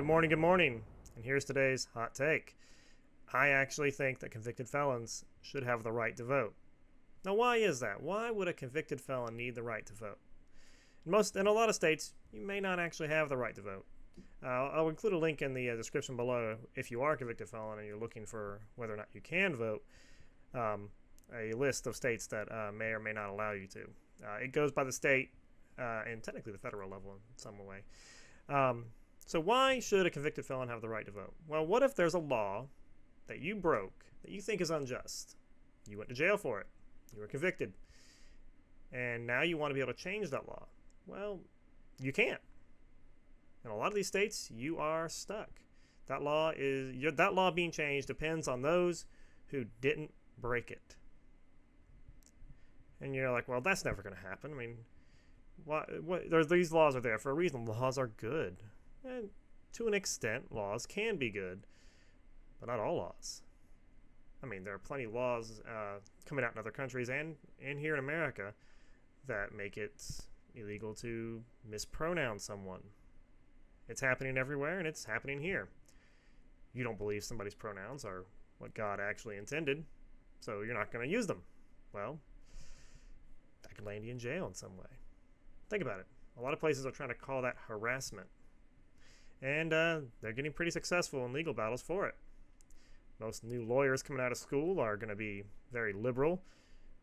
Good morning, good morning. And here's today's hot take. I actually think that convicted felons should have the right to vote. Now, why is that? Why would a convicted felon need the right to vote? In a lot of states, you may not actually have the right to vote. I'll include a link in the description below if you are a convicted felon and you're looking for whether or not you can vote, a list of states that may or may not allow you to. It goes by the state and technically the federal level in some way. So why should a convicted felon have the right to vote? Well, what if there's a law that you broke that you think is unjust? You went to jail for it. You were convicted. And now you want to be able to change that law. Well, you can't. In a lot of these states, you are stuck. That law being changed depends on those who didn't break it. And you're like, well, that's never going to happen. I mean, these laws are there for a reason. Laws are good. And to an extent, laws can be good, but not all laws. I mean, there are plenty of laws coming out in other countries and here in America that make it illegal to mispronounce someone. It's happening everywhere, and it's happening here. You don't believe somebody's pronouns are what God actually intended, so you're not going to use them. Well, that could land you in jail in some way. Think about it. A lot of places are trying to call that harassment. And they're getting pretty successful in legal battles for it. Most new lawyers coming out of school are going to be very liberal.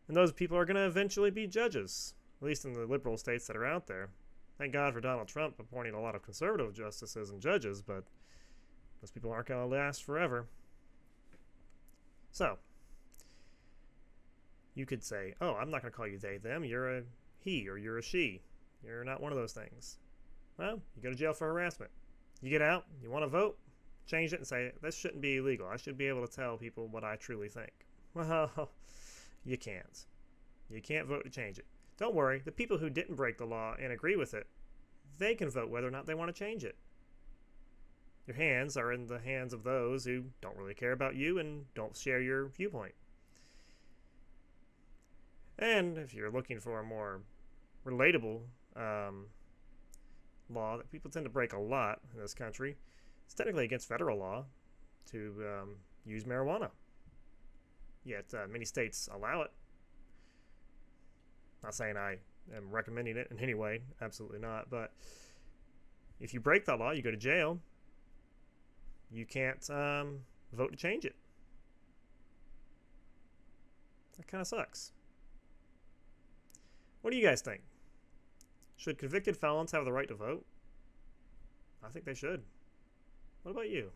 And those people are going to eventually be judges, at least in the liberal states that are out there. Thank God for Donald Trump appointing a lot of conservative justices and judges, but those people aren't going to last forever. So, you could say, oh, I'm not going to call you they, them. You're a he or you're a she. You're not one of those things. Well, you go to jail for harassment. You get out, you want to vote, change it and say, this shouldn't be illegal. I should be able to tell people what I truly think. Well, you can't. You can't vote to change it. Don't worry, the people who didn't break the law and agree with it, they can vote whether or not they want to change it. Your hands are in the hands of those who don't really care about you and don't share your viewpoint. And if you're looking for a more relatable law that people tend to break a lot in this country, it's technically against federal law to use marijuana. Yet many states allow it. Not saying I am recommending it in any way, absolutely not. But if you break that law, you go to jail. You can't vote to change it. That kind of sucks. What do you guys think? Should convicted felons have the right to vote? I think they should. What about you?